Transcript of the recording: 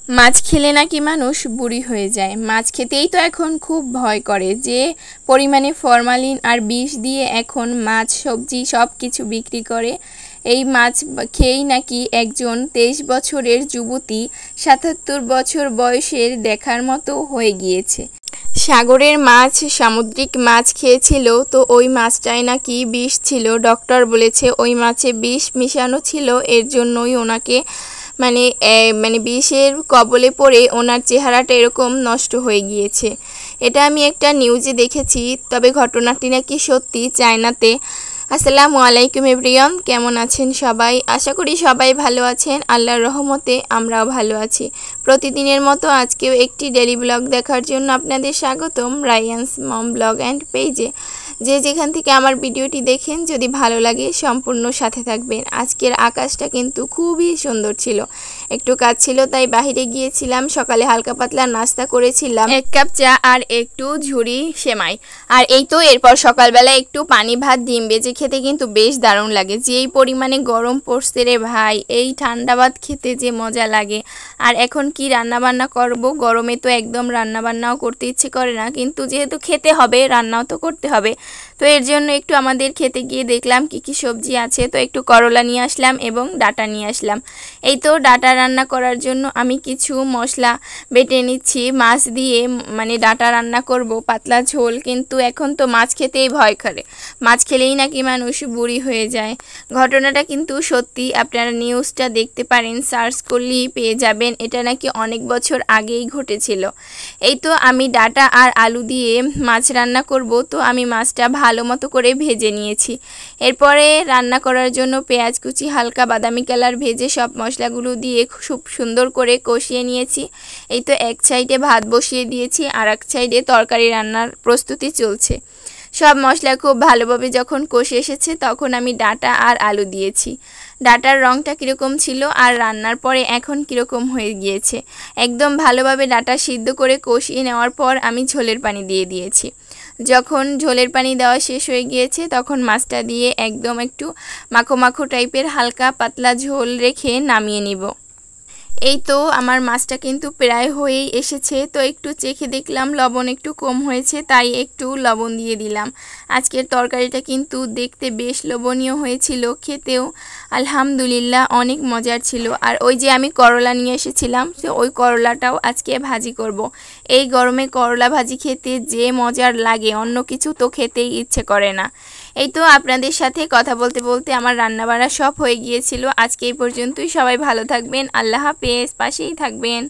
মাছ খেলে নাকি মানুষ বুড়ি হয়ে যায়। মাছ খেতেই তো এখন খুব ভয় করে, যে পরিমাণে ফরমালিন আর বিষ দিয়ে এখন মাছ সবজি সব কিছু বিক্রি করে। এই মাছ খেয়েই নাকি একজন 23 বছরের যুবতী 77 বছর বয়সের দেখার মতো হয়ে গিয়েছে। সাগরের মাছ, সামুদ্রিক মাছ খেয়েছিল, তো ওই মাছটাই নাকি বিষ ছিল। ডক্টর বলেছে ওই মাছে বিষ মিশানো ছিল, এর জন্যই ওনাকে মানে বিষের কবলে পড়ে ওনার চেহারাটা এরকম নষ্ট হয়ে গিয়েছে। এটা আমি একটা নিউজে দেখেছি, তবে ঘটনাটি নাকি সত্যি চায়নাতে। আসসালামু আলাইকুম এভরিওয়ান, কেমন আছেন সবাই? আশা করি সবাই ভালো আছেন। আল্লাহর রহমতে আমরাও ভালো আছি। প্রতিদিনের মতো আজকেও একটি ডেইলি ব্লগ দেখার জন্য আপনাদের স্বাগতম রায়ানস মম ব্লগ অ্যান্ড পেজে। যে যেখান থেকে আমার ভিডিওটি দেখেন, যদি ভালো লাগে সম্পূর্ণ সাথে থাকবেন। আজকের আকাশটা কিন্তু খুবই সুন্দর ছিল। একটু কাজ ছিল তাই বাহিরে গিয়েছিলাম। সকালে হালকা পাতলা নাস্তা করেছিলাম, 1 কাপ চা আর একটু ঝুরি সেমাই। আর এই তো এরপর সকালবেলা একটু পানি ভাত ডিম ভেজে খেতে কিন্তু বেশ দারুণ লাগে। যেই পরিমাণে গরম পড়ছে রে ভাই, এই ঠান্ডা ভাত খেতে যে মজা লাগে। আর এখন কি রান্নাবান্না করব, গরমে তো একদম রান্নাবান্নাও করতে ইচ্ছে করে না, কিন্তু যেহেতু খেতে হবে রান্নাও তো করতে হবে। তো এর জন্য একটু আমাদের খেতে গিয়ে দেখলাম কি কি সবজি আছে, তো একটু করলা নিয়ে আসলাম এবং ডাঁটা নিয়ে আসলাম। এই তো ডাঁটা রান্না করার জন্য আমি কিছু মশলা বেটে নিচ্ছি। মাছ দিয়ে ডাঁটা রান্না করব, পাতলা ঝোল। কিন্তু এখন তো মাছ খেতেই ভয় করে, মাছ খেলেই নাকি মানুষ বুড়ি হয়ে যায়। ঘটনাটা কিন্তু সত্যি, আপনারা নিউজটা দেখতে পারেন, সার্চ করলেই পেয়ে যাবেন। এটা নাকি অনেক বছর আগেই ঘটেছিল। এই তো আমি ডাঁটা আর আলু দিয়ে মাছ রান্না করব, তো আমি মাছটা ভালো মতো করে ভেজে নিয়েছি। এরপরে রান্না করার জন্য পেঁয়াজ কুচি হালকা বাদামি কালার ভেজে সব মশলাগুলো দিয়ে খুব সুন্দর করে কষিয়ে নিয়েছি। এই তো এক সাইডে ভাত বসিয়ে দিয়েছি, আর এক সাইডে তরকারি রান্নার প্রস্তুতি চলছে। সব মশলা খুব ভালোভাবে যখন কষে এসেছে, তখন আমি ডাঁটা আর আলু দিয়েছি। ডাঁটার রঙটা কীরকম ছিল আর রান্নার পরে এখন কীরকম হয়ে গিয়েছে। একদম ভালোভাবে ডাঁটা সিদ্ধ করে কষিয়ে নেওয়ার পর আমি ঝোলের পানি দিয়ে দিয়েছি। যখন ঝোলের পানি দেওয়া শেষ হয়ে গিয়েছে, তখন মাছটা দিয়ে একদম একটু মাখো মাখো টাইপের হালকা পাতলা ঝোল রেখে নামিয়ে নিব। এই তো আমার মাছটা কিন্তু প্রায় হয়েই এসেছে। তো একটু চেখে দেখলাম লবণ একটু কম হয়েছে, তাই একটু লবণ দিয়ে দিলাম। আজকের তরকারিটা কিন্তু দেখতে বেশ লোভনীয় হয়েছিল, খেতেও আলহামদুলিল্লাহ অনেক মজার ছিল। আর ওই যে আমি করলা নিয়ে এসেছিলাম, তো ওই করলাটাও আজকে ভাজি করব। এই গরমে করলা ভাজি খেতে যে মজার লাগে, অন্য কিছু তো খেতেই ইচ্ছে করে না। এই তো আপনাদের সাথে কথা বলতে বলতে আমার রান্নাবাড়া সব হয়ে গিয়েছিল। আজকে এই পর্যন্তই। সবাই ভালো থাকবেন, আল্লাহ হাফেজ, পাশেই থাকবেন।